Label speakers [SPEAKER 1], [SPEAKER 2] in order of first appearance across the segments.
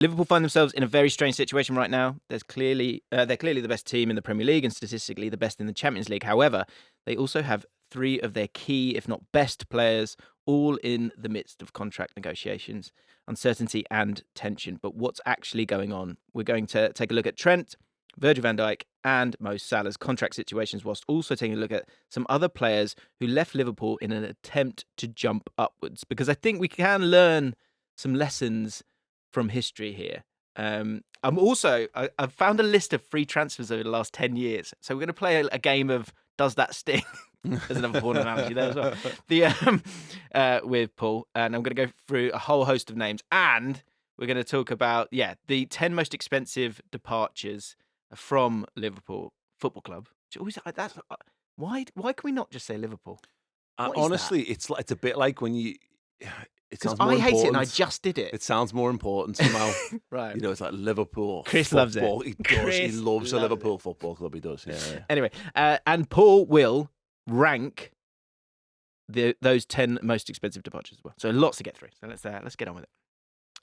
[SPEAKER 1] Liverpool find themselves in a very strange situation right now. They're clearly the best team in the Premier League and statistically the best in the Champions League. However, they also have 3 of their key, if not best, players all in the midst of contract negotiations, uncertainty and tension. But what's actually going on? We're going to take a look at Trent, Virgil van Dijk and Mo Salah's contract situations, whilst also taking a look at some other players who left Liverpool in an attempt to jump upwards. Because I think we can learn some lessons from history here. I've found a list of free transfers over the last 10 years. So we're going to play a game of Does That Sting? There's another porn analogy there as well. With Paul. And I'm going to go through a whole host of names. And we're going to talk about, the 10 most expensive departures from Liverpool Football Club. Why can we not just say Liverpool?
[SPEAKER 2] Honestly, it's a bit like when you...
[SPEAKER 1] Because I hate it and I just did it.
[SPEAKER 2] It sounds more important somehow.
[SPEAKER 1] Right.
[SPEAKER 2] It's like Liverpool.
[SPEAKER 1] Chris
[SPEAKER 2] football.
[SPEAKER 1] loves it.
[SPEAKER 2] He does. He loves the Liverpool
[SPEAKER 1] it.
[SPEAKER 2] Football Club. He does. Yeah.
[SPEAKER 1] Anyway, and Paul will rank those 10 most expensive departures as well. So lots to get through. So let's get on with it.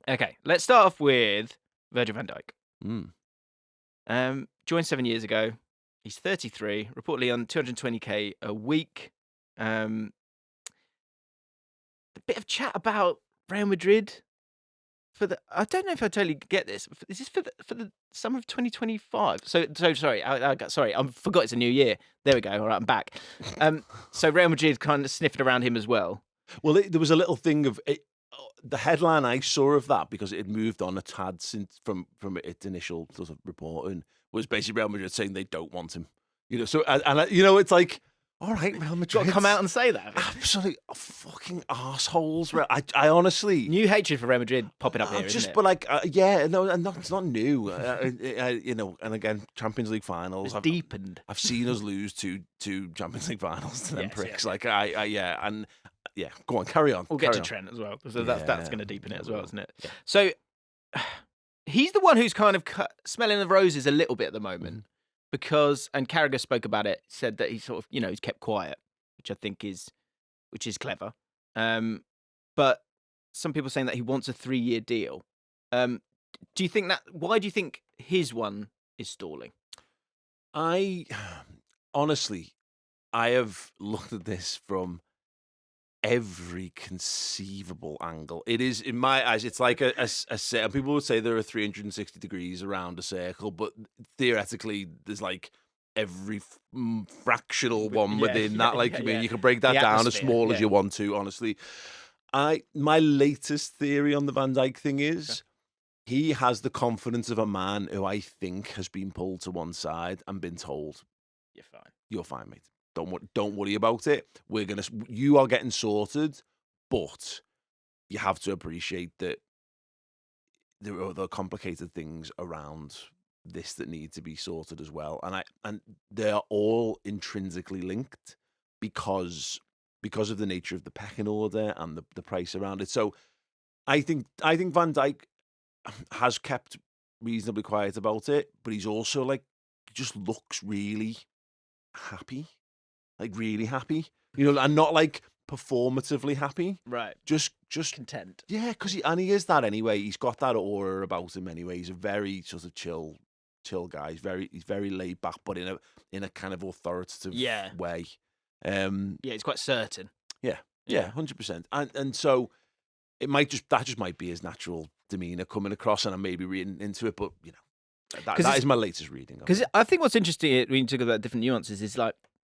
[SPEAKER 1] Okay, let's start off with Virgil van Dijk. Joined 7 years ago. He's 33, reportedly on 220k a week. A bit of chat about Real Madrid I don't know if I totally get this. Is this for the summer of 2025? So sorry, I forgot it's a new year. There we go. All right, I'm back. So Real Madrid kind of sniffed around him as well.
[SPEAKER 2] Well, there was a little thing of it, the headline I saw of that, because it had moved on a tad since from its initial sort of reporting, was basically Real Madrid saying they don't want him. So it's like, all right, Real Madrid,
[SPEAKER 1] Got to come out and say that.
[SPEAKER 2] Absolutely fucking assholes. I honestly...
[SPEAKER 1] New hatred for Real Madrid popping up here, isn't it?
[SPEAKER 2] But it's not new. And again, Champions League finals.
[SPEAKER 1] It's deepened.
[SPEAKER 2] I've seen us lose two Champions League finals to them pricks.
[SPEAKER 1] Yes.
[SPEAKER 2] Go on, carry on.
[SPEAKER 1] We'll get to Trent as well. So that's going to deepen it as well, isn't it? Yeah. So he's the one who's kind of smelling the roses a little bit at the moment. Because, and Carragher spoke about it, said that he sort of, he's kept quiet, which I think is clever. But some people saying that he wants a 3-year deal. Do you think why do you think his one is stalling?
[SPEAKER 2] Honestly, I have looked at this from every conceivable angle. It is, in my eyes, it's like a set. People would say there are 360 degrees around a circle, but theoretically, there's like every fractional one within that. You can break that down as small as you want to. Honestly, my latest theory on the Van Dijk thing is he has the confidence of a man who I think has been pulled to one side and been told, "You're fine, mate. Don't worry about it. You are getting sorted, but you have to appreciate that there are other complicated things around this that need to be sorted as well. And they are all intrinsically linked because of the nature of the pecking order and the price around it. So I think Van Dijk has kept reasonably quiet about it, but he's also just looks really happy. Really happy, and not performatively happy,
[SPEAKER 1] right?
[SPEAKER 2] Just
[SPEAKER 1] content.
[SPEAKER 2] Yeah, because he is that anyway. He's got that aura about him anyway. He's a very sort of chill guy. He's very laid back, but in a kind of authoritative way.
[SPEAKER 1] He's quite certain.
[SPEAKER 2] Yeah, 100%. And so that just might be his natural demeanor coming across, and I'm maybe reading into it, but that is my latest reading.
[SPEAKER 1] Because I think what's interesting when you talk about different nuances is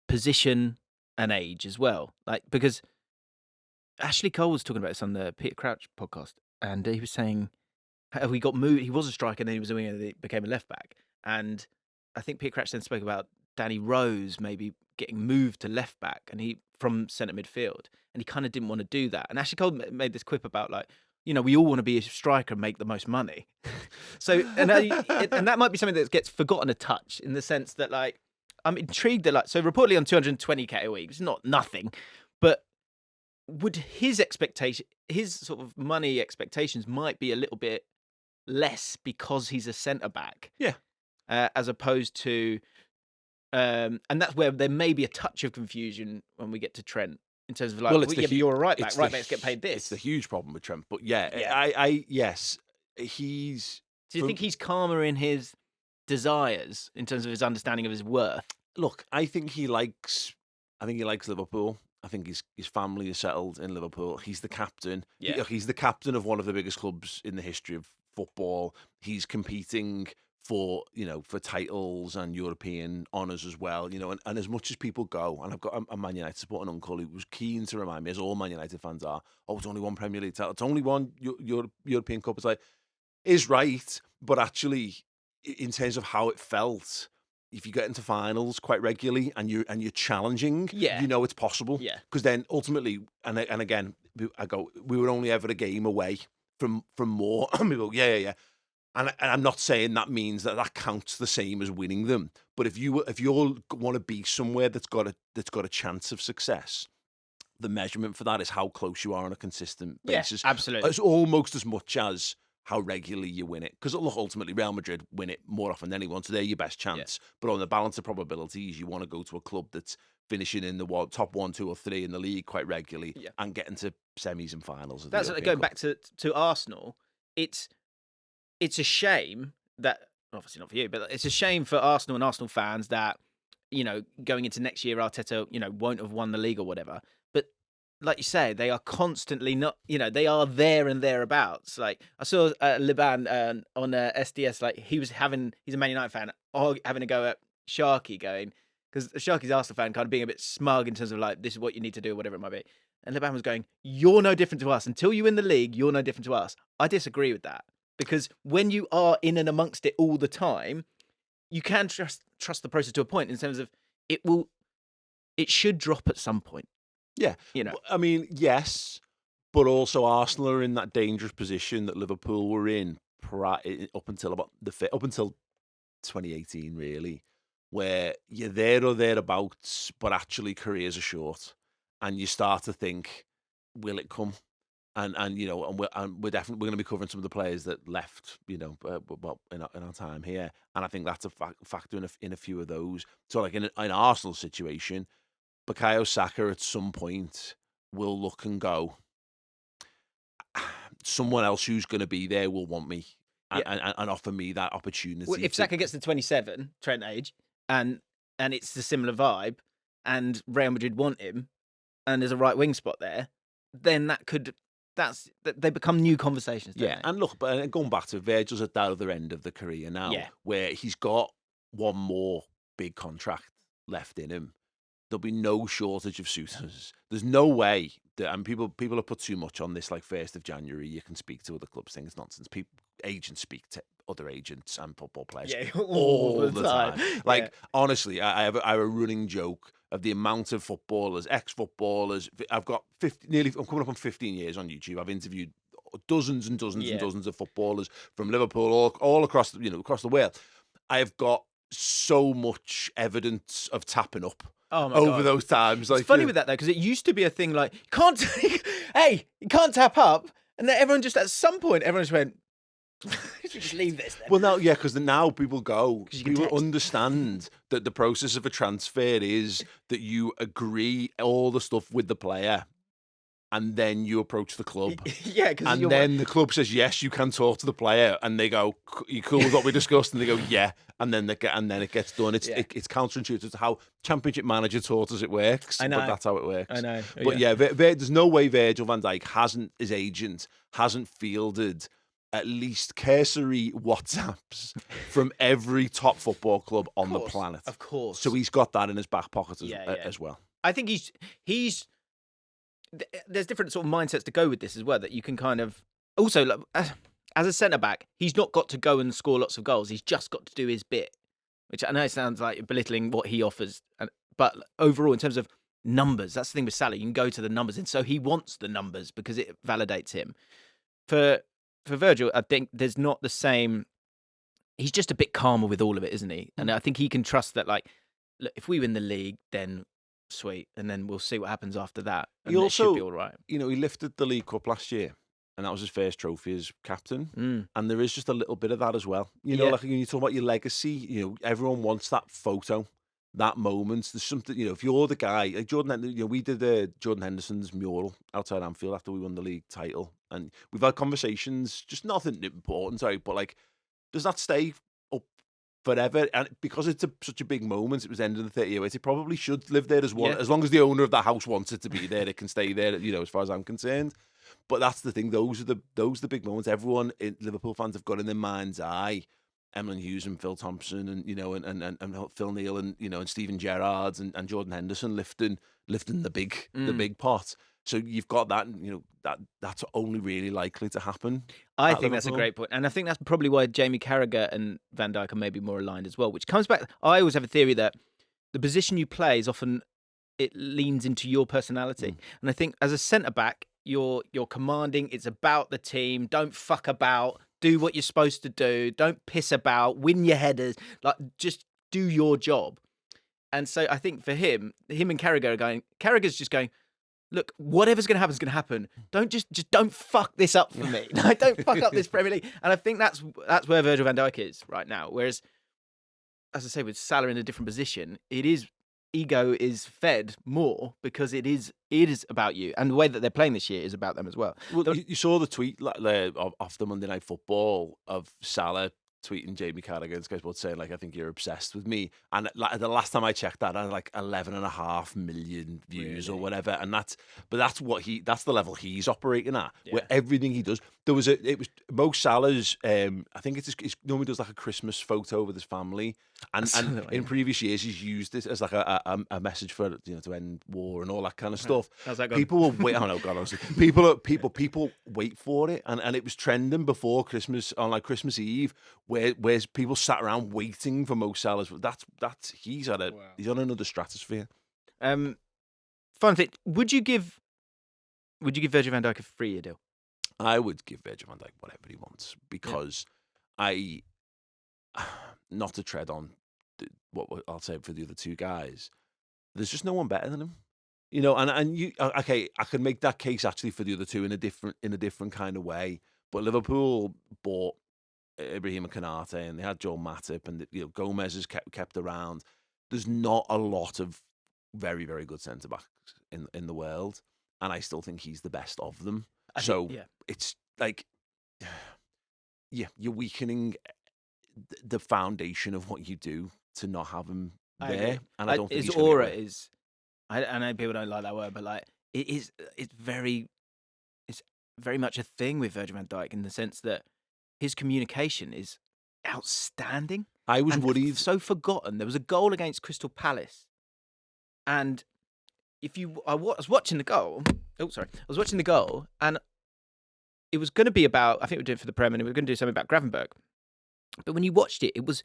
[SPEAKER 1] position and age as well. Because Ashley Cole was talking about this on the Peter Crouch podcast, and he was saying how he got moved. He was a striker, and then he was a winger, and he became a left back. And I think Peter Crouch then spoke about Danny Rose maybe getting moved to left back, and he from centre midfield, and he kind of didn't want to do that. And Ashley Cole made this quip about we all want to be a striker and make the most money. So and that might be something that gets forgotten a touch in the sense that I'm intrigued that so reportedly on 220k a week, it's not nothing, but would his sort of money expectations might be a little bit less because he's a centre back, as opposed to, and that's where there may be a touch of confusion when we get to Trent in terms of you're a right back. Right backs get paid this.
[SPEAKER 2] It's the huge problem with Trent, but yes, he's.
[SPEAKER 1] Do you think he's calmer in his desires in terms of his understanding of his worth?
[SPEAKER 2] Look, I think he likes Liverpool. I think his family is settled in Liverpool. He's the captain.
[SPEAKER 1] Yeah.
[SPEAKER 2] He's the captain of one of the biggest clubs in the history of football. He's competing for titles and European honours as well. And as much as people go, and I've got a Man United supporting uncle who was keen to remind me, as all Man United fans are, it's only one Premier League title, it's only one European Cup. It's like, is right, but actually, in terms of how it felt, if you get into finals quite regularly and you're challenging, it's possible.
[SPEAKER 1] Yeah.
[SPEAKER 2] Because then ultimately, and again, we were only ever a game away from more. People go, yeah. And I'm not saying that means that counts the same as winning them. But if you want to be somewhere that's got a chance of success, the measurement for that is how close you are on a consistent basis.
[SPEAKER 1] Yeah, absolutely.
[SPEAKER 2] It's almost as much as how regularly you win it. Because look, ultimately, Real Madrid win it more often than anyone, so they're your best chance. Yeah. But on the balance of probabilities, you want to go to a club that's finishing in the top 1, 2, or 3 in the league quite regularly and getting to semis and finals.
[SPEAKER 1] That's going back to Arsenal. It's a shame that, obviously not for you, but it's a shame for Arsenal and Arsenal fans that, going into next year, Arteta, won't have won the league or whatever. But like you say, they are constantly not, they are there and thereabouts. Like I saw Liban on SDS, like he's a Man United fan, having a go at Sharky, going, because Sharky's Arsenal fan, kind of being a bit smug in terms of like, this is what you need to do, whatever it might be. And Liban was going, you're no different to us. Until you win the league, you're no different to us. I disagree with that. Because when you are in and amongst it all the time, you can trust the process to a point in terms of it should drop at some point.
[SPEAKER 2] Yeah. I mean, yes, but also Arsenal are in that dangerous position that Liverpool were in up until 2018, really, where you're there or thereabouts, but actually careers are short, and you start to think, will it come? And we're definitely going to be covering some of the players that left, in our time here, and I think that's a factor in a few of those. So, like in Arsenal's situation, Bukayo Saka at some point will look and go, someone else who's going to be there will want me and offer me that opportunity.
[SPEAKER 1] Well, if Saka gets to 27, Trent age, and it's a similar vibe, and Real Madrid want him, and there's a right wing spot there, then they become new conversations. Don't they?
[SPEAKER 2] And look, but going back to Virgil's at that other end of the career now, where he's got one more big contract left in him. There'll be no shortage of suitors. There's no way that, and people have put too much on this, like 1st of January, you can speak to other clubs. Things nonsense. Agents speak to other agents and football players all the time. Like honestly, I have a running joke of the amount of footballers, ex-footballers. I've got I'm coming up on 15 years on YouTube. I've interviewed dozens and dozens and dozens of footballers from Liverpool all across across the world. I have got so much evidence of tapping up over those times.
[SPEAKER 1] It's funny with that though, because it used to be a thing like, you can't tap up, and then everyone just at some point just went, just leave this then.
[SPEAKER 2] Well, now, because now people understand that the process of a transfer is that you agree all the stuff with the player, and then you approach the club. And then the club says, yes, you can talk to the player, and they go, you cool with what we discussed? And they go, yeah. And then it gets done. It's counterintuitive to how Championship Manager taught us it works. I know. But that's how it works.
[SPEAKER 1] I know.
[SPEAKER 2] But there's no way Virgil van Dijk his agent hasn't fielded at least cursory WhatsApps from every top football club on the planet.
[SPEAKER 1] Of course.
[SPEAKER 2] So he's got that in his back pocket as well.
[SPEAKER 1] I think he's there's different sort of mindsets to go with this as well, that you can kind of also, like, as a centre-back, he's not got to go and score lots of goals. He's just got to do his bit, which I know sounds like belittling what he offers. But overall, in terms of numbers, that's the thing with Salah. You can go to the numbers, and so he wants the numbers because it validates him. For Virgil, I think there's not the same. He's just a bit calmer with all of it, isn't he? And I think he can trust that, like, look, if we win the league, then sweet, and then we'll see what happens after that. And
[SPEAKER 2] he also,
[SPEAKER 1] should be all right.
[SPEAKER 2] He lifted the League Cup last year, and that was his first trophy as captain. And there is just a little bit of that as well. Like when you talk about your legacy, everyone wants that photo, that moment. There's something, if you're the guy, like Jordan, we did Jordan Henderson's mural outside Anfield after we won the league title. And we've had conversations, just nothing important, sorry, but like, does that stay up forever? And because it's such a big moment, it was the end of the 30-year wait, it probably should live there as one.
[SPEAKER 1] Yeah.
[SPEAKER 2] As long as the owner of that house wants it to be there, it can stay there, as far as I'm concerned. But that's the thing, those are the big moments. Everyone, Liverpool fans, have got in their mind's eye Emlyn Hughes and Phil Thompson and and Phil Neal and and Steven Gerrard and Jordan Henderson lifting the big pot. So you've got that, and that's only really likely to happen.
[SPEAKER 1] I think that's a great point, and I think that's probably why Jamie Carragher and Van Dijk are maybe more aligned as well. Which comes back. I always have a theory that the position you play is often it leans into your personality, and I think as a centre back, you're commanding. It's about the team. Don't fuck about. Do what you're supposed to do. Don't piss about. Win your headers. Like, just do your job. And so I think for him and Carragher are going. Carragher's just going, look, whatever's going to happen is going to happen. Don't just don't fuck this up for me. Like, don't fuck up this Premier League. And I think that's where Virgil van Dijk is right now. Whereas, as I say, with Salah in a different position, ego is fed more because it is about you, and the way that they're playing this year is about them as well.
[SPEAKER 2] Well, you saw the tweet off the Monday Night Football of Salah tweeting Jamie Carragher and Sky Sports saying, like, I think you're obsessed with me. And like, the last time I checked that, I had like 11.5 million views or whatever. And that's the level he's operating at, where everything he does. It was Mo Salah's, I think it's normally does like a Christmas photo with his family. And in previous years, he's used it as like a message for, to end war and all that kind of stuff.
[SPEAKER 1] How's that going?
[SPEAKER 2] People will wait. Oh no, God, honestly, people wait for it, and it was trending before Christmas on like Christmas Eve, where people sat around waiting for Mo Salah's. He's on another stratosphere.
[SPEAKER 1] Fun thing: would you give Virgil van Dijk a 3-year deal?
[SPEAKER 2] I would give Virgil van Dijk whatever he wants because not to tread on what I'll say for the other two guys. There's just no one better than him, And you, okay, I can make that case actually for the other two in a different kind of way. But Liverpool bought Ibrahima Konate, and they had Joel Matip, and Gomez is kept around. There's not a lot of very, very good centre backs in the world, and I still think he's the best of them. It's like, you're weakening the foundation of what you do to not have him there. And I don't think
[SPEAKER 1] his aura is. I know people don't like that word, but like it's very much a thing with Virgil van Dijk in the sense that his communication is outstanding.
[SPEAKER 2] I was worried.
[SPEAKER 1] So forgotten. There was a goal against Crystal Palace, and I was watching the goal. Oh, sorry. I was watching the goal, and it was going to be about. I think we were doing it for the Prem, and we were going to do something about Gravenberch. But when you watched it, it was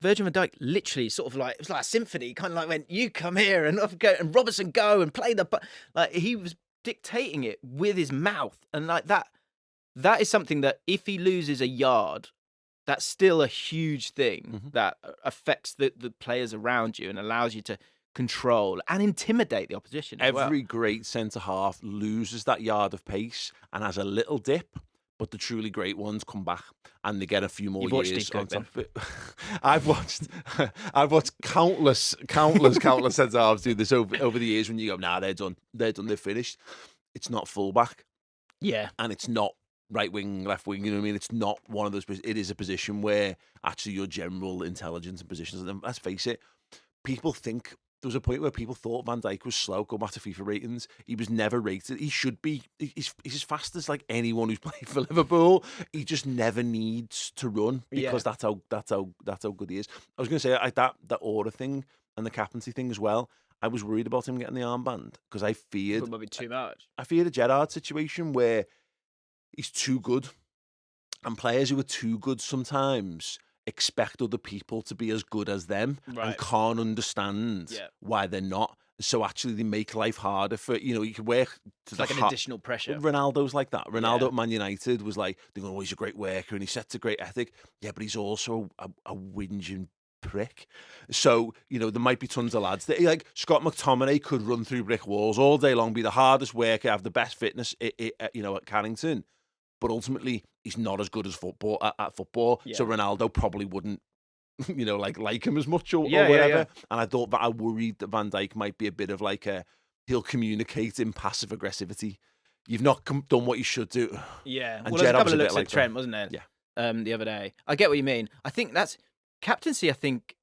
[SPEAKER 1] Virgil van Dijk literally sort of like, it was like a symphony. He kind of like went, you come here and off go, and Robertson go and play like he was dictating it with his mouth. And like that is something that if he loses a yard, that's still a huge thing that affects the players around you and allows you to control and intimidate the opposition.
[SPEAKER 2] Every great centre-half loses that yard of pace and has a little dip. But the truly great ones come back and they get a few more years on top of it. I've watched countless centre halves do this over the years when you go, nah, they're done, they're finished. It's not fullback.
[SPEAKER 1] Yeah.
[SPEAKER 2] And it's not right wing, left wing, you know what I mean? It's not one of those. It is a position where actually your general intelligence and positions, and let's face it, people think. There was a point where people thought Van Dijk was slow. Go back to FIFA ratings. He was never rated. He should be. He's as fast as like anyone who's played for Liverpool. He just never needs to run because that's how good he is. I was going to say that aura thing and the captaincy thing as well. I was worried about him getting the armband because I feared
[SPEAKER 1] it might be too much.
[SPEAKER 2] I feared a Gerrard situation where he's too good, and players who are too good sometimes expect other people to be as good as them and can't understand why they're not. So actually they make life harder for, you can work to
[SPEAKER 1] like an additional pressure.
[SPEAKER 2] Ronaldo's like that. Ronaldo at Man United was like, they're going, he's a great worker and he sets a great ethic. Yeah, but he's also a whinging prick. So, there might be tons of lads that, like Scott McTominay could run through brick walls all day long, be the hardest worker, have the best fitness, at Carrington. But ultimately, he's not as good as football at football. Yeah. So Ronaldo probably wouldn't, like him as much or whatever. Yeah. And I thought that I worried that Van Dijk might be a bit of like he'll communicate in passive aggressivity. you've not done what you should do.
[SPEAKER 1] Yeah.
[SPEAKER 2] And
[SPEAKER 1] Well, there's a
[SPEAKER 2] Gerrard
[SPEAKER 1] couple
[SPEAKER 2] was
[SPEAKER 1] of
[SPEAKER 2] a bit
[SPEAKER 1] looks
[SPEAKER 2] like
[SPEAKER 1] at Trent,
[SPEAKER 2] that.
[SPEAKER 1] wasn't there?
[SPEAKER 2] Yeah.
[SPEAKER 1] The other day. I get what you mean. I think that's captaincy. I think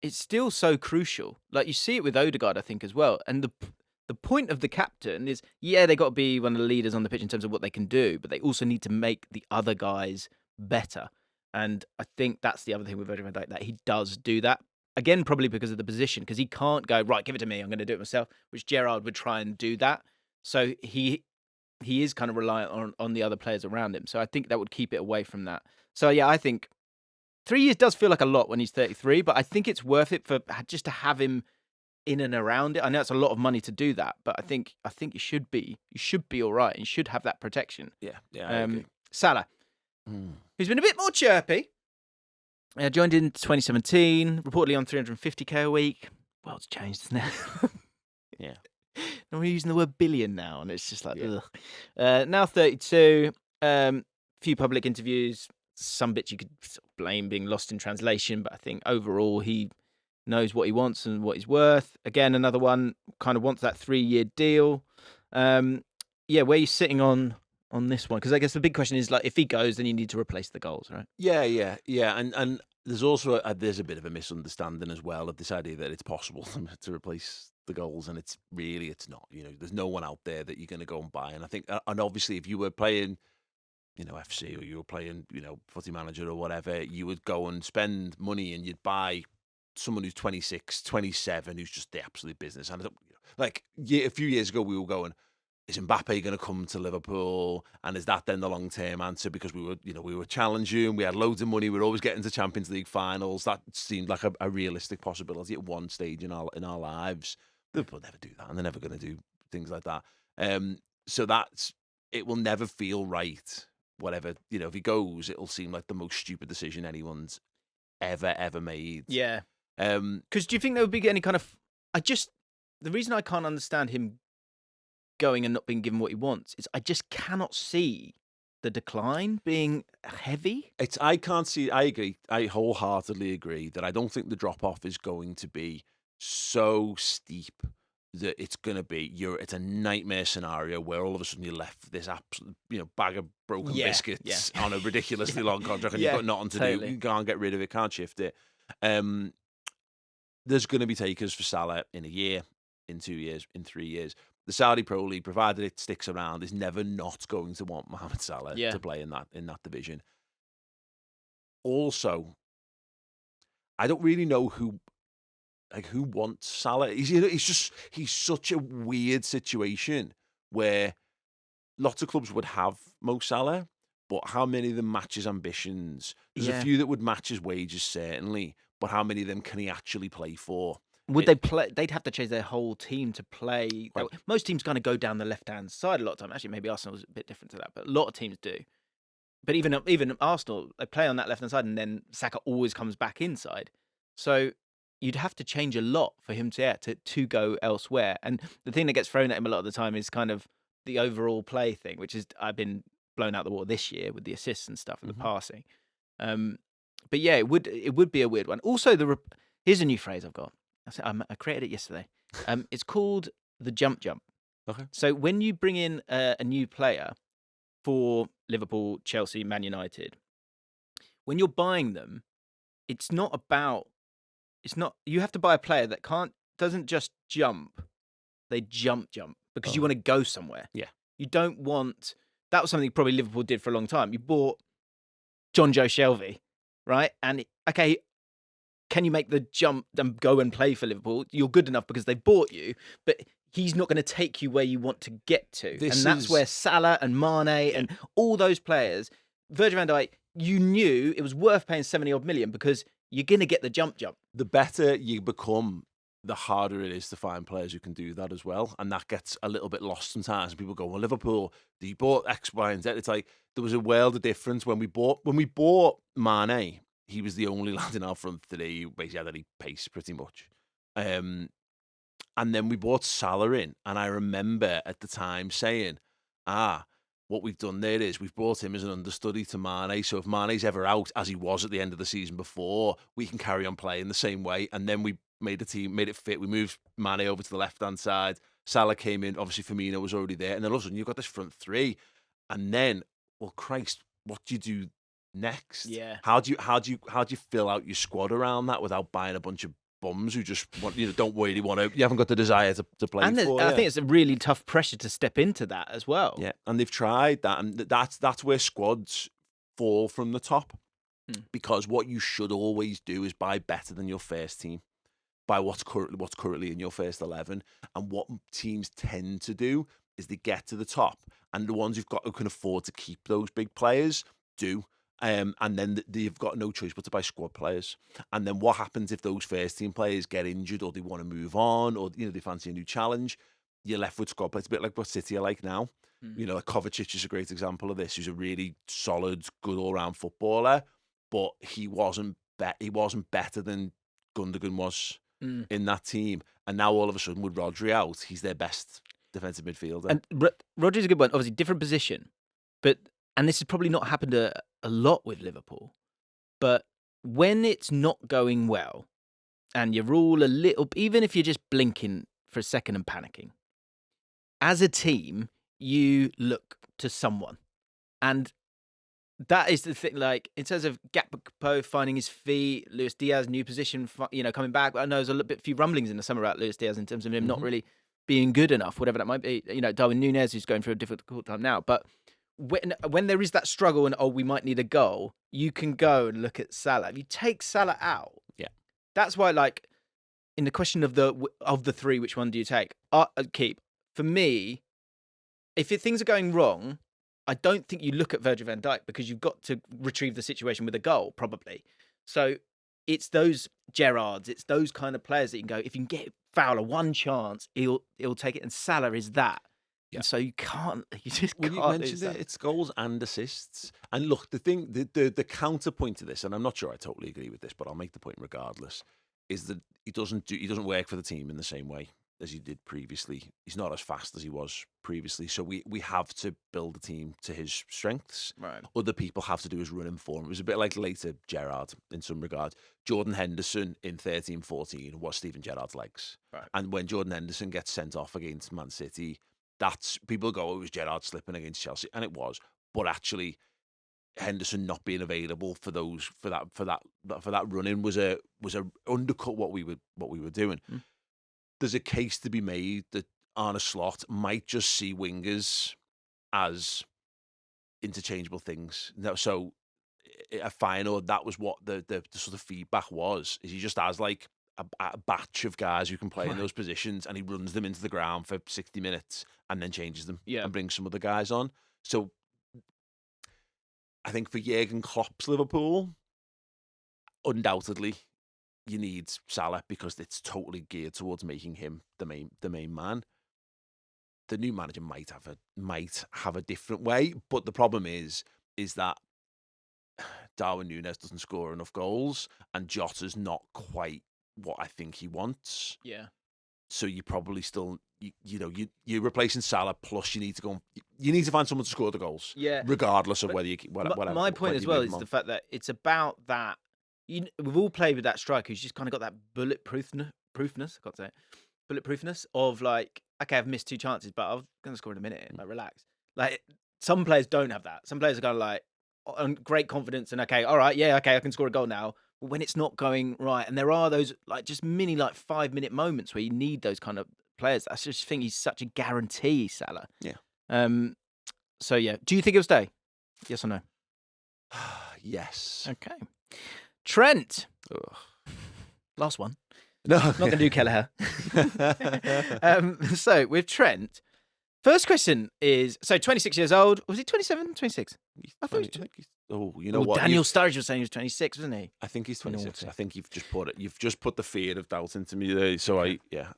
[SPEAKER 1] it's still so crucial. Like you see it with Odegaard, I think as well. And the point of the captain is, they got to be one of the leaders on the pitch in terms of what they can do, but they also need to make the other guys better. And I think that's the other thing with Virgil van Dijk, that he does do that. Again, probably because of the position, because he can't go, right, give it to me, I'm going to do it myself, which Gerrard would try and do that. So he is kind of reliant on the other players around him. So I think that would keep it away from that. So yeah, I think 3 years does feel like a lot when he's 33, but I think it's worth it for just to have him in and around it. I know it's a lot of money to do that, but I think you should be all right. You should have that protection.
[SPEAKER 2] Yeah, I agree.
[SPEAKER 1] Salah, who's been a bit more chirpy, joined in 2017, reportedly on 350k a week. World's changed, isn't it?
[SPEAKER 2] Yeah.
[SPEAKER 1] And we're using the word billion now, and it's just like, ugh. Now 32, few public interviews, some bits you could blame being lost in translation, but I think overall he knows what he wants and what he's worth. Again, another one kind of wants that 3-year deal. Where are you sitting on this one? Because I guess the big question is, like, if he goes, then you need to replace the goals, right?
[SPEAKER 2] Yeah. And there's also there's a bit of a misunderstanding as well of this idea that it's possible to replace the goals, and it's not. There's no one out there that you're going to go and buy. And I think, and obviously, if you were playing, FC, or you were playing, Footy Manager or whatever, you would go and spend money and you'd buy someone who's 26, 27, who's just the absolute business. And a few years ago, we were going, is Mbappe going to come to Liverpool? And is that then the long-term answer? Because we were challenging, we had loads of money, we were always getting to Champions League finals. That seemed like a realistic possibility at one stage in our lives. Liverpool never do that, and they're never going to do things like that. So it will never feel right. Whatever, if he goes, it'll seem like the most stupid decision anyone's ever made.
[SPEAKER 1] Yeah. Because do you think there would be any kind of... the reason I can't understand him going and not being given what he wants is I just cannot see the decline being heavy.
[SPEAKER 2] I can't see... I agree. I wholeheartedly agree that I don't think the drop-off is going to be so steep that it's going to be... It's a nightmare scenario where all of a sudden you're left with this absolute, bag of broken biscuits on a ridiculously long contract, and you've got nothing to do. You can't get rid of it, can't shift it. There's going to be takers for Salah in a year, in 2 years, in 3 years. The Saudi Pro League, provided it sticks around, is never not going to want Mohamed Salah to play in that division. Also, I don't really know who wants Salah. He's such a weird situation where lots of clubs would have Mo Salah, but how many of them match his ambitions? There's a few that would match his wages, certainly, but how many of them can he actually play for?
[SPEAKER 1] Would they play? They'd have to change their whole team to play.
[SPEAKER 2] Right.
[SPEAKER 1] Most teams kind of go down the left-hand side a lot of time. Actually, maybe Arsenal's a bit different to that, but a lot of teams do. But even Arsenal, they play on that left-hand side, and then Saka always comes back inside. So you'd have to change a lot for him to go elsewhere. And the thing that gets thrown at him a lot of the time is kind of the overall play thing, which is I've been blown out the water this year with the assists and stuff and the passing. But yeah, it would be a weird one. Also, here's a new phrase I've got. I created it yesterday. It's called the jump.
[SPEAKER 2] Okay.
[SPEAKER 1] So when you bring in a new player for Liverpool, Chelsea, Man United, when you're buying them, you have to buy a player that doesn't just jump, they jump because you want to go somewhere.
[SPEAKER 2] Yeah.
[SPEAKER 1] You don't want... That was something probably Liverpool did for a long time. You bought John Joe Shelvey, right? And, okay, can you make the jump and go and play for Liverpool? You're good enough because they bought you, but he's not going to take you where you want to get to. That's where Salah and Mane and all those players, Virgil van Dijk, you knew it was worth paying 70-odd million because you're going to get the jump.
[SPEAKER 2] The better you become, the harder it is to find players who can do that as well. And that gets a little bit lost sometimes. People go, well, Liverpool, they bought X, Y, and Z. It's like there was a world of difference when we bought Mane. He was the only lad in our front three who basically had any pace, pretty much. And then we bought Salah in. And I remember at the time saying, what we've done there is we've brought him as an understudy to Mane. So if Mane's ever out, as he was at the end of the season before, we can carry on playing the same way. And then we made it fit. We moved Mane over to the left-hand side. Salah came in. Obviously, Firmino was already there, and then all of a sudden you've got this front three, and then, well, Christ, what do you do next?
[SPEAKER 1] Yeah.
[SPEAKER 2] How do you fill out your squad around that without buying a bunch of bums who just want, don't really want to? You haven't got the desire to play
[SPEAKER 1] And
[SPEAKER 2] for.
[SPEAKER 1] I think it's a really tough pressure to step into that as well.
[SPEAKER 2] Yeah, and they've tried that, and that's where squads fall from the top, because what you should always do is buy better than your first team, buy what's currently in your first 11, and what teams tend to do is they get to the top, and the ones who can afford to keep those big players do. And then they've got no choice but to buy squad players. And then what happens if those first team players get injured, or they want to move on, or they fancy a new challenge? You're left with squad players. It's a bit like what City are like now. Like Kovacic is a great example of this. He's a really solid, good all-round footballer, but he wasn't better than Gundogan was in that team. And now all of a sudden, with Rodri out, he's their best defensive midfielder.
[SPEAKER 1] And Rodri's a good one. Obviously, different position, and this has probably not happened a lot with Liverpool, but when it's not going well, and you're all a little, even if you're just blinking for a second and panicking, as a team, you look to someone. And that is the thing, like, in terms of Gakpo finding his feet, Luis Diaz, new position, coming back. I know there's a few rumblings in the summer about Luis Diaz in terms of him not really being good enough, whatever that might be. Darwin Núñez, who's going through a difficult time now. But when there is that struggle and, we might need a goal, you can go and look at Salah. If you take Salah out, that's why, like, in the question of the three, which one do you take? Keep. For me, if things are going wrong, I don't think you look at Virgil van Dijk, because you've got to retrieve the situation with a goal, probably. So it's those Gerrards, it's those kind of players that you can go, if you can get Fowler one chance, he'll take it. And Salah is that. Yeah. And so you just can't.
[SPEAKER 2] You mentioned it's goals and assists. And look, the thing, the counterpoint to this, and I'm not sure I totally agree with this, but I'll make the point regardless, is that he doesn't work for the team in the same way as he did previously. He's not as fast as he was previously. So we have to build a team to his strengths.
[SPEAKER 1] Right.
[SPEAKER 2] Other people have to do his running form. It was a bit like later Gerrard in some regard. Jordan Henderson in 13-14 was Steven Gerrard's legs.
[SPEAKER 1] Right.
[SPEAKER 2] And when Jordan Henderson gets sent off against Man City, that's, people go, it was Gerrard slipping against Chelsea, and it was. But actually, Henderson not being available for that run-in was a undercut what we were doing. There's a case to be made that Arne Slot might just see wingers as interchangeable things. So at Feyenoord, that was what the sort of feedback was. Is he just has like a batch of guys who can play in those positions, and he runs them into the ground for 60 minutes and then changes them and brings some other guys on. So I think for Jurgen Klopp's Liverpool, undoubtedly, you need Salah, because it's totally geared towards making him the main man. The new manager might have a different way, but the problem is that Darwin Núñez doesn't score enough goals, and Jota's not quite what I think he wants.
[SPEAKER 1] Yeah.
[SPEAKER 2] So you probably still, you're replacing Salah, plus you need to find someone to score the goals.
[SPEAKER 1] Yeah.
[SPEAKER 2] Regardless of whether you whatever.
[SPEAKER 1] My point as well is the fact that it's about that. We've all played with that striker who's just kind of got that bulletproofness. I can't say it. Bulletproofness of like, okay, I've missed 2 chances, but I'm going to score in a minute. Like, relax. Like, some players don't have that. Some players are kind of like, on great confidence and, okay, all right, yeah, okay, I can score a goal now. But when it's not going right, and there are those like just mini 5-minute moments where you need those kind of players. I just think he's such a guarantee, Salah.
[SPEAKER 2] Yeah.
[SPEAKER 1] So yeah, do you think he'll stay? Yes or no?
[SPEAKER 2] Yes.
[SPEAKER 1] Okay. Trent.
[SPEAKER 2] Ugh.
[SPEAKER 1] Last one.
[SPEAKER 2] No,
[SPEAKER 1] not going to do Kelleher. So with Trent, first question is, so 26 years old. Was he 27, 26? I thought what? Daniel Sturridge was saying he was 26, wasn't he?
[SPEAKER 2] I think he's 26. I think you've just put the fear of doubt into me there. So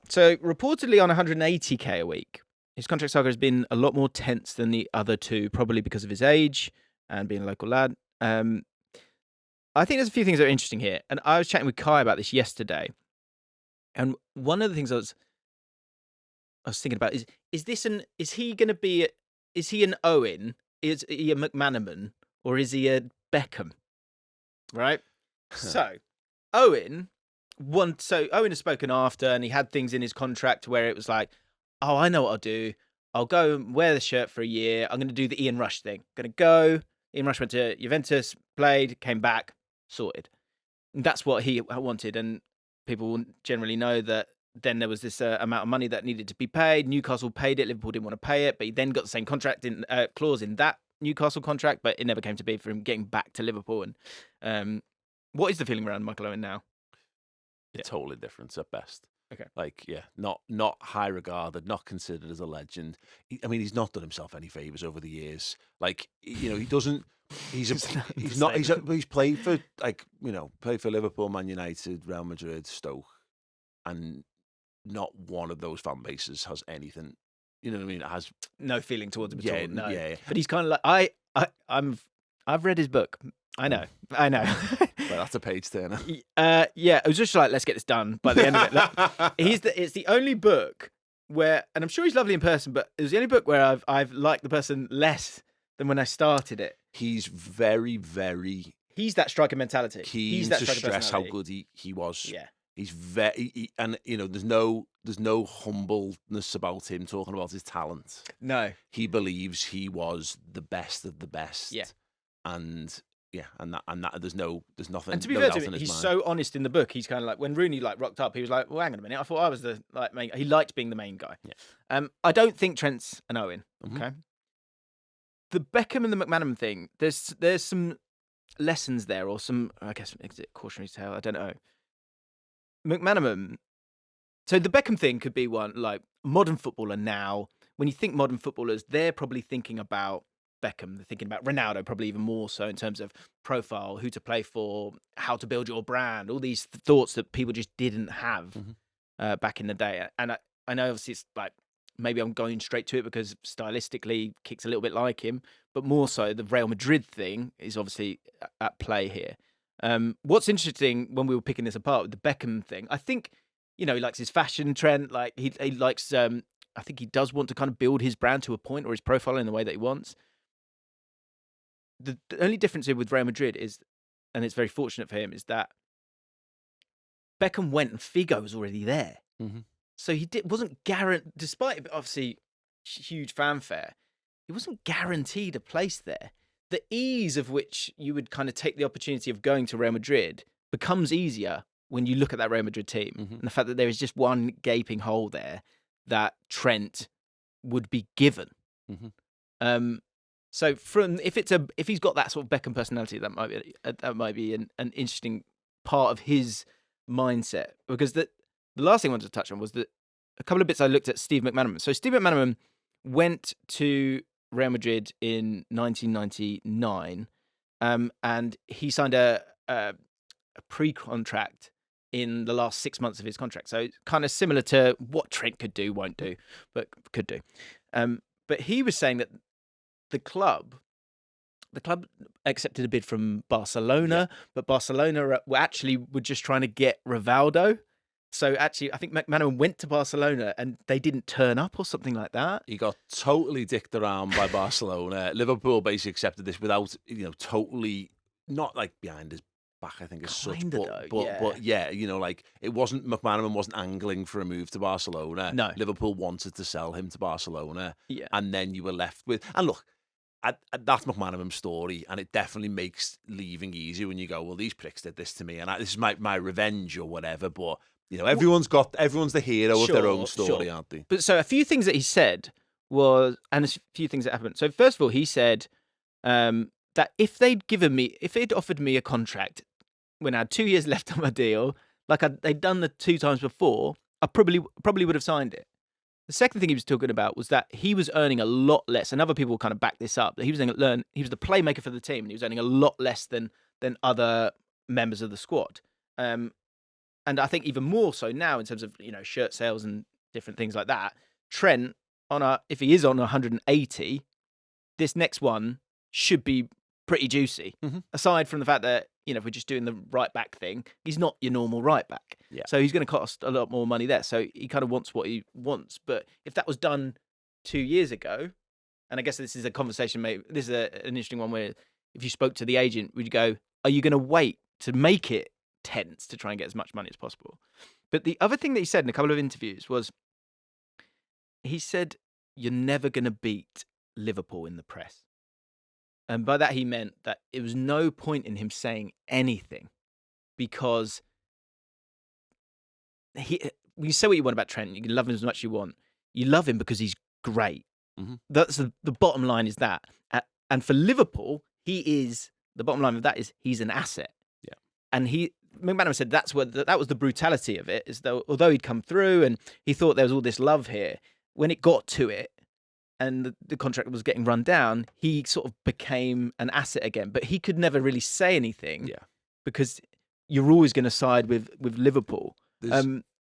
[SPEAKER 1] So reportedly on 180k a week. His contract saga has been a lot more tense than the other two, probably because of his age and being a local lad. I think there's a few things that are interesting here. And I was chatting with Kai about this yesterday. And one of the things I was thinking about is he an Owen? Is he a McManaman? Or is he a Beckham? Right? So Owen has spoken after, and he had things in his contract where it was like, oh, I know what I'll do. I'll go and wear the shirt for a year. I'm going to do the Ian Rush thing. Going to go. Ian Rush went to Juventus, played, came back, sorted. And that's what he wanted. And people generally know that then there was this amount of money that needed to be paid. Newcastle paid it. Liverpool didn't want to pay it. But he then got the same contract clause in that Newcastle contract. But it never came to be for him getting back to Liverpool. And what is the feeling around Michael Owen now?
[SPEAKER 2] It's totally different at best.
[SPEAKER 1] Okay.
[SPEAKER 2] Like, yeah, not high regarded, not considered as a legend. He's not done himself any favors over the years. Like, he doesn't. He's played for played for Liverpool, Man United, Real Madrid, Stoke, and not one of those fan bases has anything. You know what I mean? It has
[SPEAKER 1] no feeling towards him at all. No.
[SPEAKER 2] Yeah.
[SPEAKER 1] But he's kind of like I've read his book. I know.
[SPEAKER 2] Well, that's a page turner.
[SPEAKER 1] Yeah, it was just like, let's get this done by the end of it. It's the only book where, and I'm sure he's lovely in person, but it was the only book where I've liked the person less than when I started it.
[SPEAKER 2] He's very, very.
[SPEAKER 1] He's that striker mentality.
[SPEAKER 2] He's to stress how good he was.
[SPEAKER 1] Yeah.
[SPEAKER 2] He's very, and there's no humbleness about him talking about his talent.
[SPEAKER 1] No,
[SPEAKER 2] he believes he was the best of the best.
[SPEAKER 1] Yeah,
[SPEAKER 2] and that there's nothing.
[SPEAKER 1] And to be fair to him, he's so honest in the book. He's kind of like, when Rooney rocked up, he was like, well, hang on a minute, I thought I was the main. He liked being the main guy.
[SPEAKER 2] Yeah.
[SPEAKER 1] I don't think Trent's an Owen.
[SPEAKER 2] Mm-hmm.
[SPEAKER 1] Okay. The Beckham and the McManaman thing, there's some lessons there, or some, I guess, is it cautionary tale? I don't know. McManaman. So the Beckham thing could be one, like, modern footballer now. When you think modern footballers, they're probably thinking about Beckham. They're thinking about Ronaldo, probably even more so in terms of profile, who to play for, how to build your brand, all these thoughts that people just didn't have back in the day. And I know obviously it's like, maybe I'm going straight to it because stylistically kicks a little bit like him, but more so the Real Madrid thing is obviously at play here. What's interesting when we were picking this apart with the Beckham thing, I think, he likes his fashion, Trent. Like he likes, I think he does want to kind of build his brand to a point, or his profile in the way that he wants. The only difference here with Real Madrid is, and it's very fortunate for him, is that Beckham went and Figo was already there.
[SPEAKER 2] Mm-hmm.
[SPEAKER 1] So he wasn't guaranteed, despite obviously huge fanfare, he wasn't guaranteed a place there. The ease of which you would kind of take the opportunity of going to Real Madrid becomes easier when you look at that Real Madrid team.
[SPEAKER 2] Mm-hmm.
[SPEAKER 1] And the fact that there is just one gaping hole there that Trent would be given.
[SPEAKER 2] Mm-hmm.
[SPEAKER 1] So if he's got that sort of Beckham personality, that might be an interesting part of his mindset. Because the last thing I wanted to touch on was that a couple of bits I looked at Steve McManaman. So Steve McManaman went to Real Madrid in 1999, and he signed a pre-contract in the last 6 months of his contract. So kind of similar to what Trent could do, won't do, but could do. But he was saying that the club accepted a bid from Barcelona, but Barcelona were just trying to get Rivaldo. So actually, I think McManaman went to Barcelona and they didn't turn up or something like that.
[SPEAKER 2] He got totally dicked around by Barcelona. Liverpool basically accepted this without, totally, not like behind his back, I think, as such. But yeah, like, it wasn't, McManaman wasn't angling for a move to Barcelona.
[SPEAKER 1] No.
[SPEAKER 2] Liverpool wanted to sell him to Barcelona.
[SPEAKER 1] Yeah.
[SPEAKER 2] And then you were left with, and look, that's McManaman's story, and it definitely makes leaving easier when you go, well, these pricks did this to me, and this is my revenge or whatever. But everyone's the hero of their own story, aren't they?
[SPEAKER 1] But so a few things that he said and a few things that happened. So first of all, he said that if they'd offered me a contract when I had 2 years left on my deal, like they'd done the 2 times before, I probably would have signed it. The second thing he was talking about was that he was earning a lot less, and other people kind of back this up, that he was the playmaker for the team, and he was earning a lot less than other members of the squad. And I think even more so now in terms of, shirt sales and different things like that. Trent, if he is on 180, this next one should be pretty juicy.
[SPEAKER 2] Mm-hmm.
[SPEAKER 1] Aside from the fact that, if we're just doing the right back thing, he's not your normal right back.
[SPEAKER 2] Yeah.
[SPEAKER 1] So he's going to cost a lot more money there. So he kind of wants what he wants. But if that was done 2 years ago, and I guess this is a conversation, this is an interesting one where if you spoke to the agent, would you go, are you going to wait to make it tense to try and get as much money as possible? But the other thing that he said in a couple of interviews was he said, "You're never going to beat Liverpool in the press." And by that, he meant that it was no point in him saying anything because you say what you want about Trent. You can love him as much as you want. You love him because he's great.
[SPEAKER 2] Mm-hmm.
[SPEAKER 1] That's the bottom line is that. And for Liverpool, the bottom line of that is he's an asset.
[SPEAKER 2] Yeah.
[SPEAKER 1] And McManaman said that was the brutality of it, is though although he'd come through and he thought there was all this love here, when it got to it and the contract was getting run down, he sort of became an asset again. But he could never really say anything because you're always going to side with Liverpool.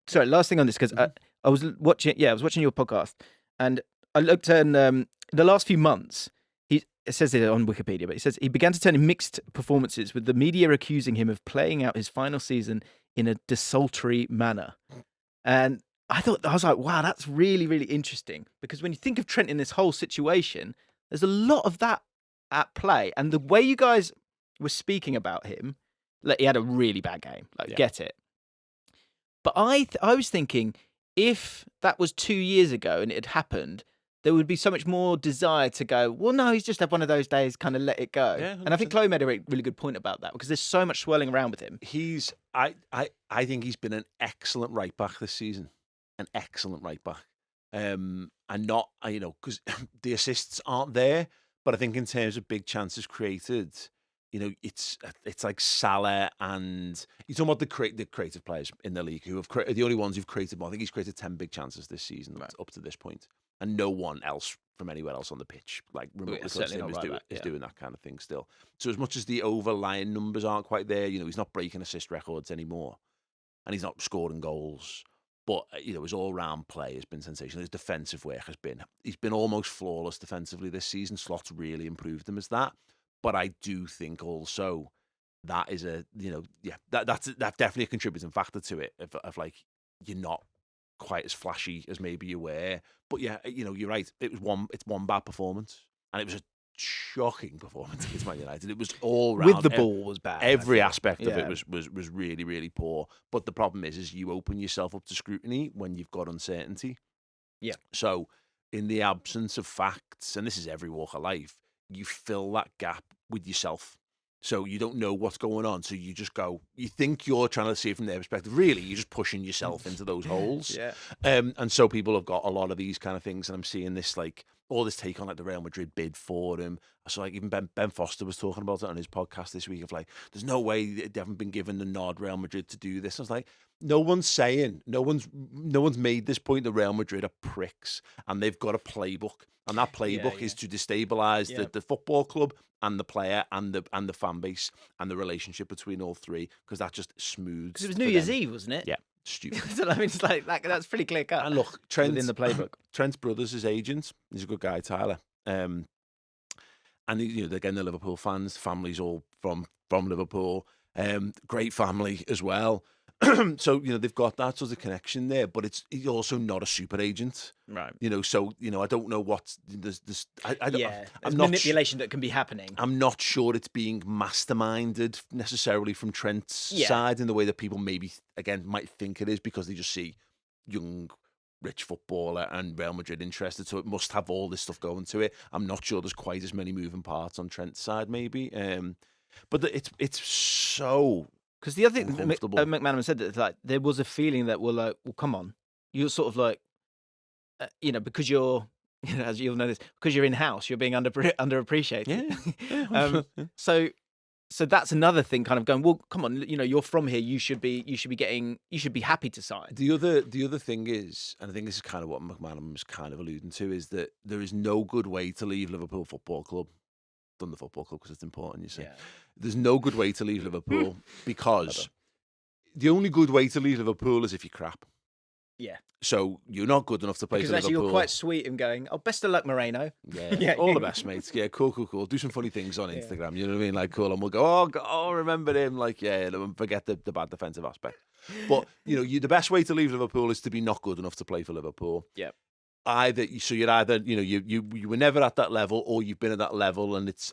[SPEAKER 1] Sorry, last thing on this, because I was watching your podcast and I looked at in the last few months, it says it on Wikipedia, but it says he began to turn in mixed performances, with the media accusing him of playing out his final season in a desultory manner. And I was like, wow, that's really, really interesting. Because when you think of Trent in this whole situation, there's a lot of that at play. And the way you guys were speaking about him, like, he had a really bad game. Get it. But I was thinking, if that was 2 years ago and it had happened, there would be so much more desire to go, well, no, he's just had one of those days, kind of let it go. Yeah, and I think Chloe made a really good point about that, because there's so much swirling around with him.
[SPEAKER 2] I think he's been an excellent right back this season. An excellent right back. And not, because the assists aren't there, but I think in terms of big chances created, it's like Salah, and you're talking about the creative players in the league who have the only ones who've created more. I think he's created 10 big chances this season up to this point. And no one else from anywhere else on the pitch, like remotely close to him, is doing that kind of thing still. So as much as the overlying numbers aren't quite there, he's not breaking assist records anymore, and he's not scoring goals. But his all-round play has been sensational. His defensive work he's been almost flawless defensively this season. Slott's really improved him as that. But I do think also that is that's definitely a contributing factor to it. Of like, you're not quite as flashy as maybe you were, but you're right. It's one bad performance, and it was a shocking performance against Man United. It was all round.
[SPEAKER 1] With the ball was bad.
[SPEAKER 2] Every aspect of it was really, really poor. But the problem is you open yourself up to scrutiny when you've got uncertainty.
[SPEAKER 1] Yeah.
[SPEAKER 2] So in the absence of facts, and this is every walk of life, you fill that gap with yourself. So you don't know what's going on. So you just go, you think you're trying to see it from their perspective. Really, you're just pushing yourself into those holes.
[SPEAKER 1] Yeah.
[SPEAKER 2] And so people have got a lot of these kind of things. And I'm seeing this, like, all this take on, like, the Real Madrid bid for him. So, like, even Ben Foster was talking about it on his podcast this week of, like, there's no way they haven't been given the nod, Real Madrid, to do this. I was like, no one's made this point that Real Madrid are pricks, and they've got a playbook. And that playbook is to destabilise the football club and the player and the fan base and the relationship between all three, because that just smooths.
[SPEAKER 1] Because it was New Year's Eve, wasn't it?
[SPEAKER 2] Yeah, stupid.
[SPEAKER 1] So, I mean, it's like that's pretty clear cut.
[SPEAKER 2] And look, Trent
[SPEAKER 1] within the playbook.
[SPEAKER 2] Trent's brother's his agent. He's a good guy, Tyler. And again, the Liverpool fans, family's all from Liverpool. Great family as well. So they've got that sort of connection there, but he's also not a super agent,
[SPEAKER 1] right?
[SPEAKER 2] So I don't know what there's.
[SPEAKER 1] There's manipulation that can be happening.
[SPEAKER 2] I'm not sure it's being masterminded necessarily from Trent's side in the way that people maybe might think it is, because they just see young, rich footballer and Real Madrid interested, so it must have all this stuff going to it. I'm not sure there's quite as many moving parts on Trent's side, maybe. But it's so.
[SPEAKER 1] Because the other thing McManaman said, that like there was a feeling that we're like, well, come on, you're sort of like, because you're, as you'll know this, because you're in house, you're being underappreciated.
[SPEAKER 2] Yeah.
[SPEAKER 1] So that's another thing, kind of going, well, come on, you're from here, you should be happy to sign.
[SPEAKER 2] The other thing is, and I think this is kind of what McManaman was kind of alluding to, is that there is no good way to leave Liverpool Football Club. Done the football club because it's important, you see. Yeah. There's no good way to leave Liverpool, because the only good way to leave Liverpool is if you're crap.
[SPEAKER 1] Yeah.
[SPEAKER 2] So you're not good enough to play for Liverpool.
[SPEAKER 1] Because actually you're quite sweet and going, oh, best of luck, Moreno.
[SPEAKER 2] Yeah. All the best, mates. Yeah, cool. Do some funny things on Instagram. You know what I mean? Like, cool. And we'll go, oh, remember him. Like, forget the bad defensive aspect. But, the best way to leave Liverpool is to be not good enough to play for Liverpool.
[SPEAKER 1] Yeah.
[SPEAKER 2] You're either you were never at that level, or you've been at that level and it's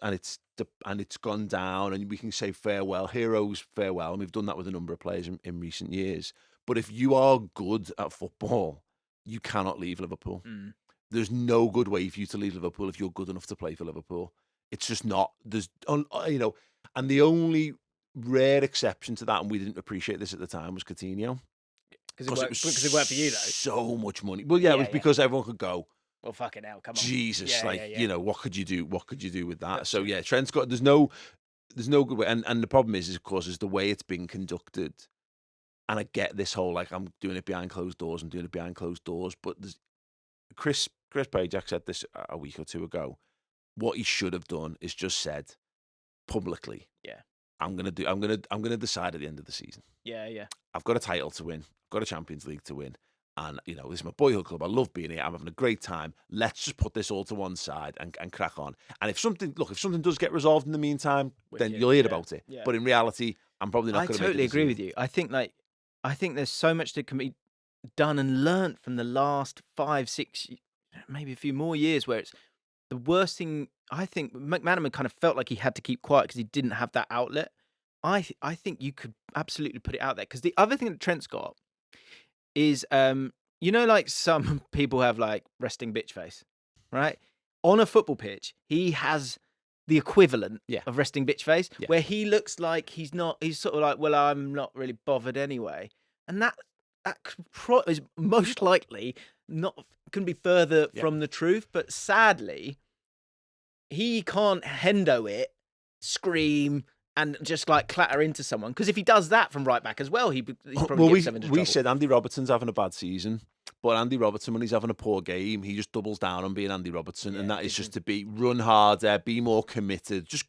[SPEAKER 2] gone down, and we can say farewell, heroes farewell, and we've done that with a number of players in recent years. But if you are good at football, you cannot leave Liverpool. There's no good way for you to leave Liverpool if you're good enough to play for Liverpool. It's just not. There's, and the only rare exception to that, and we didn't appreciate this at the time, was Coutinho.
[SPEAKER 1] Because it worked for you, though.
[SPEAKER 2] So much money. Well, yeah, it was because everyone could go,
[SPEAKER 1] well, fucking hell, come on.
[SPEAKER 2] Jesus, what could you do? What could you do with that?
[SPEAKER 1] That's
[SPEAKER 2] so,
[SPEAKER 1] true.
[SPEAKER 2] yeah, Trent's got, there's no good way. And the problem is, of course, is the way it's been conducted. And I get this whole, like, I'm doing it behind closed doors, but Chris Pajak said this a week or two ago. What he should have done is just said publicly, I'm gonna decide at the end of the season.
[SPEAKER 1] Yeah.
[SPEAKER 2] I've got a title to win. I've got a Champions League to win. And, this is my boyhood club. I love being here. I'm having a great time. Let's just put this all to one side and crack on. And if something does get resolved in the meantime, then you'll hear about it. Yeah. But in reality, I'm probably not going to.
[SPEAKER 1] I totally agree with you. I think there's so much that can be done and learnt from the last 5, 6, maybe a few more years where it's the worst thing. I think McManaman kind of felt like he had to keep quiet because he didn't have that outlet. I think you could absolutely put it out there, because the other thing that Trent's got is, like some people have like resting bitch face, right? On a football pitch, he has the equivalent of resting bitch face, where he looks like he's sort of like, well, I'm not really bothered anyway. And that is most likely couldn't be further from the truth. But sadly, he can't hendo it, scream, and just like clatter into someone. Because if he does that from right back as well, he's probably get himself into trouble.
[SPEAKER 2] We said Andy Robertson's having a bad season, but Andy Robertson, when he's having a poor game, he just doubles down on being Andy Robertson, and that is just to run harder, be more committed, just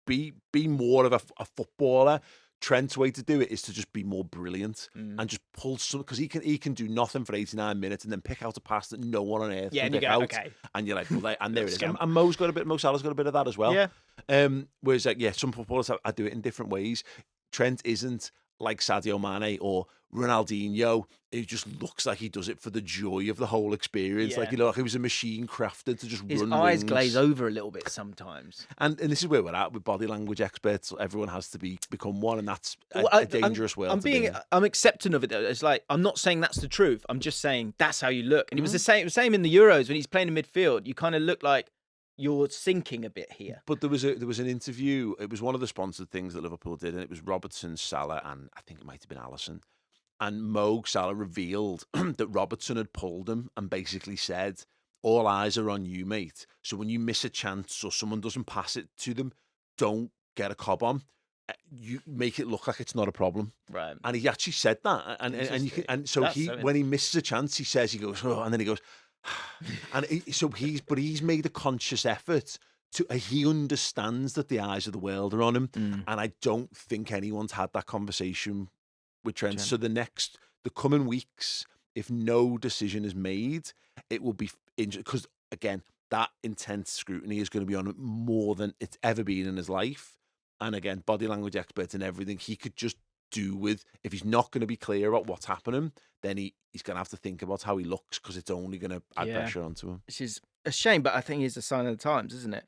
[SPEAKER 2] be more of a footballer. Trent's way to do it is to just be more brilliant and just pull some, because he can do nothing for 89 minutes and then pick out a pass that no one on earth can pick out. Okay. And you're like, well, and there it is. And Mo Salah's got a bit of that as well.
[SPEAKER 1] Yeah.
[SPEAKER 2] Whereas, some footballers I do it in different ways. Trent isn't like Sadio Mane or Ronaldinho. It just looks like he does it for the joy of the whole experience. Like, like he was a machine crafted to just
[SPEAKER 1] His
[SPEAKER 2] run
[SPEAKER 1] eyes
[SPEAKER 2] wings.
[SPEAKER 1] glaze over a little bit sometimes.
[SPEAKER 2] And this is where we're at with body language experts. Everyone has to become one, and that's a dangerous world.
[SPEAKER 1] I'm accepting of it, though. It's like, I'm not saying that's the truth. I'm just saying that's how you look. And it was the same in the Euros when he's playing in midfield. You kind of look like you're sinking a bit here.
[SPEAKER 2] But there was an interview. It was one of the sponsored things that Liverpool did, and it was Robertson, Salah, and I think it might have been Alisson. And Mo Salah revealed that Robertson had pulled him and basically said, all eyes are on you, mate. So when you miss a chance or someone doesn't pass it to them, don't get a cob on. You make it look like it's not a problem.
[SPEAKER 1] Right.
[SPEAKER 2] And he actually said that. And so when he misses a chance, he goes, oh, and then he goes, and he's made a conscious effort to. He understands that the eyes of the world are on him, and I don't think anyone's had that conversation with Trent. So the coming weeks, if no decision is made, it will be because again that intense scrutiny is going to be on him more than it's ever been in his life. And again, body language experts and everything, he could just do with, if he's not going to be clear about what's happening, then he's going to have to think about how he looks, because it's only going to add pressure onto him.
[SPEAKER 1] Which is a shame, but I think it's a sign of the times, isn't it?